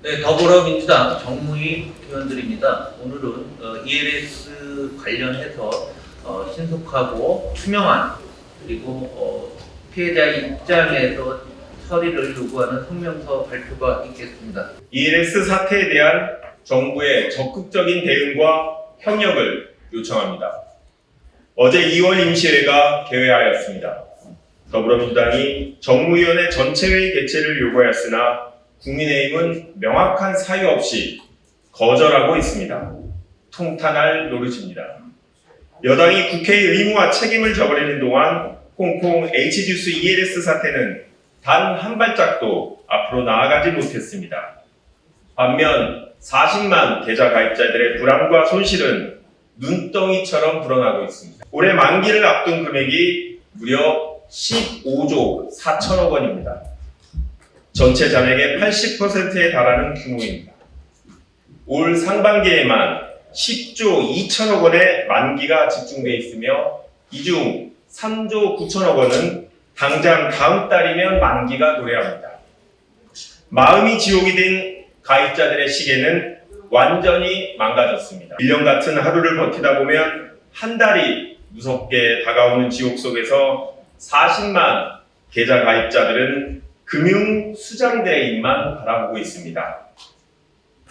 네, 더불어민주당 정무위 의원들입니다. 오늘은 ELS 관련해서 신속하고 투명한 그리고 피해자의 입장에서 처리를 요구하는 성명서 발표가 있겠습니다. ELS 사태에 대한 정부의 적극적인 대응과 협력을 요청합니다. 어제 2월 임시회가 개회하였습니다. 더불어민주당이 정무위원회 전체회의 개최를 요구하였으나 국민의힘은 명확한 사유 없이 거절하고 있습니다. 통탄할 노릇입니다. 여당이 국회의 의무와 책임을 져버리는 동안 홍콩 H주스 ELS 사태는 단 한 발짝도 앞으로 나아가지 못했습니다. 반면 40만 계좌 가입자들의 불안과 손실은 눈덩이처럼 불어나고 있습니다. 올해 만기를 앞둔 금액이 무려 15조 4천억 원입니다. 전체 잔액의 80%에 달하는 규모입니다. 올 상반기에만 10조 2천억 원의 만기가 집중되어 있으며 이 중 3조 9천억 원은 당장 다음 달이면 만기가 도래합니다. 마음이 지옥이 된 가입자들의 시계는 완전히 망가졌습니다. 1년 같은 하루를 버티다 보면 한 달이 무섭게 다가오는 지옥 속에서 40만 계좌 가입자들은 금융 수장대의 입만 바라보고 있습니다.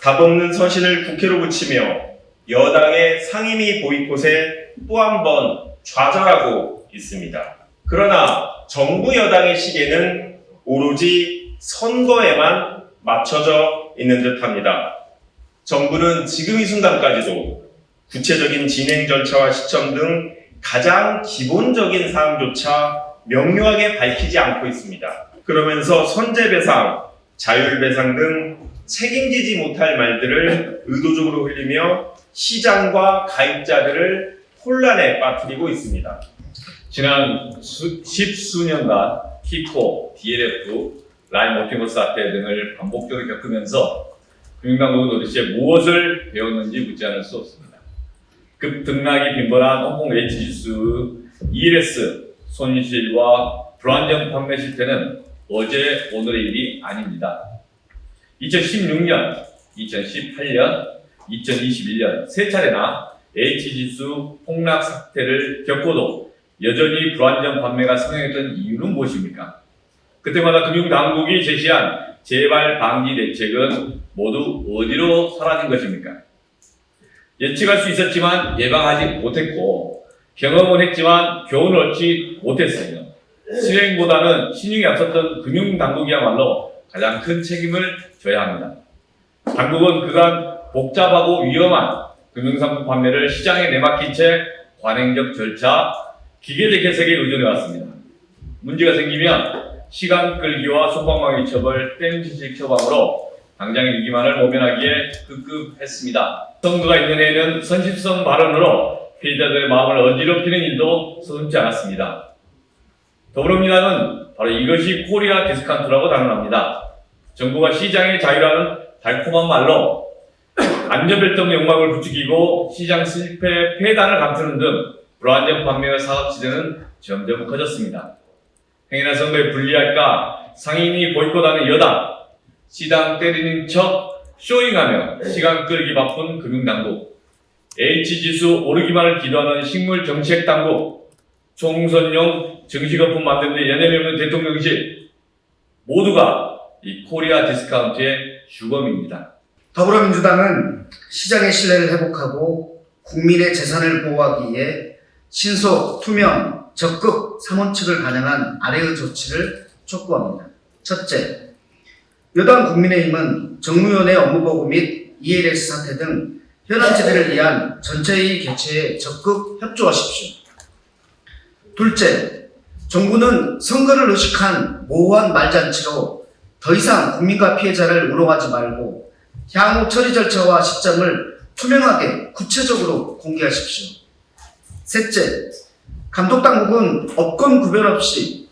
답없는 서신을 국회로 붙이며 여당의 상임위 보이콧에 또 한 번 좌절하고 있습니다. 그러나 정부 여당의 시계는 오로지 선거에만 맞춰져 있는 듯합니다. 정부는 지금 이 순간까지도 구체적인 진행 절차와 시점 등 가장 기본적인 사항조차 명료하게 밝히지 않고 있습니다. 그러면서 선제배상, 자율배상 등 책임지지 못할 말들을 의도적으로 흘리며 시장과 가입자들을 혼란에 빠뜨리고 있습니다. 지난 십수년간 키코, DLF, 라임 워킹홀 사태 등을 반복적으로 겪으면서 금융당국은 도대체 무엇을 배웠는지 묻지 않을 수 없습니다. 급등락이 빈번한 홍콩 H주스 ELS 손실과 불안정 판매 실태는 어제 오늘의 일이 아닙니다. 2016년, 2018년, 2021년 세 차례나 H지수 폭락 사태를 겪고도 여전히 불안정 판매가 성행했던 이유는 무엇입니까? 그때마다 금융당국이 제시한 재발 방지 대책은 모두 어디로 사라진 것입니까? 예측할 수 있었지만 예방하지 못했고 경험은 했지만 교훈을 얻지 못했어요. 실행보다는 신용이 앞섰던 금융당국이야말로 가장 큰 책임을 져야 합니다. 당국은 그간 복잡하고 위험한 금융상품 판매를 시장에 내맡긴 채 관행적 절차, 기계적 해석에 의존해왔습니다. 문제가 생기면 시간 끌기와 소방망이 처벌, 땜질식 처방으로 당장의 위기만을 모면하기에 급급했습니다. 선거가 있는 해에는 선심성 발언으로 피해자들의 마음을 어지럽히는 일도 서슴지 않았습니다. 더불어민주당은 바로 이것이 코리아 디스카운트라고 단언합니다. 정부가 시장의 자유라는 달콤한 말로 안전벨트 없는 욕망을 부추기고 시장 실패 폐단을 감추는 등 불안정 판매와 사업지대는 점점 커졌습니다. 행여나 선거에 불리할까 상임위 보이콧하는 여당, 시장 때리는 척 쇼잉하며 시간 끌기 바쁜 금융당국, H지수 오르기만을 기도하는 식물정책당국, 총선용 정식거품 만드는 데 여념이 없는 대통령실, 모두가 이 코리아 디스카운트의 주범입니다. 더불어민주당은 시장의 신뢰를 회복하고 국민의 재산을 보호하기 위해 신속, 투명, 적극 3원칙을 반영한 아래의 조치를 촉구합니다. 첫째, 여당 국민의힘은 정무위원회 업무보고 및 ELS 사태 등 현안지대를 위한 전체회의 개최에 적극 협조하십시오. 둘째, 정부는 선거를 의식한 모호한 말잔치로 더 이상 국민과 피해자를 우롱하지 말고 향후 처리 절차와 시점을 투명하게 구체적으로 공개하십시오. 셋째, 감독당국은 업권 구별 없이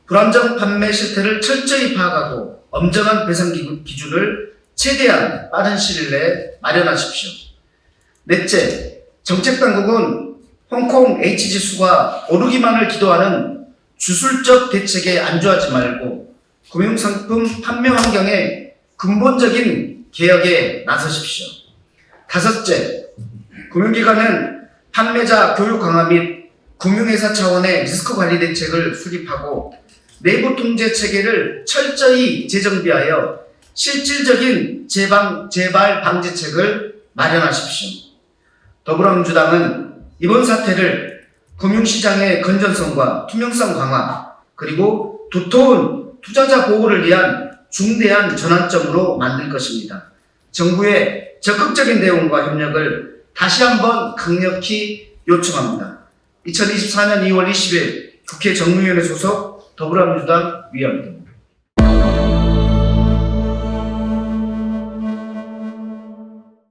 불안정 판매 실태를 철저히 파악하고 엄정한 배상 기준을 최대한 빠른 시일 내에 마련하십시오. 넷째, 정책당국은 홍콩 H지수가 오르기만을 기도하는 주술적 대책에 안주하지 말고 금융상품 판매 환경에 근본적인 개혁에 나서십시오. 다섯째, 금융기관은 판매자 교육 강화 및 금융회사 차원의 리스크 관리 대책을 수립하고 내부 통제 체계를 철저히 재정비하여 실질적인 재발 방지책을 마련하십시오. 더불어민주당은 이번 사태를 금융시장의 건전성과 투명성 강화 그리고 두터운 투자자 보호를 위한 중대한 전환점으로 만들 것입니다. 정부의 적극적인 대응과 협력을 다시 한번 강력히 요청합니다. 2024년 2월 20일 국회 정무위원회 소속 더불어민주당 위원입니다.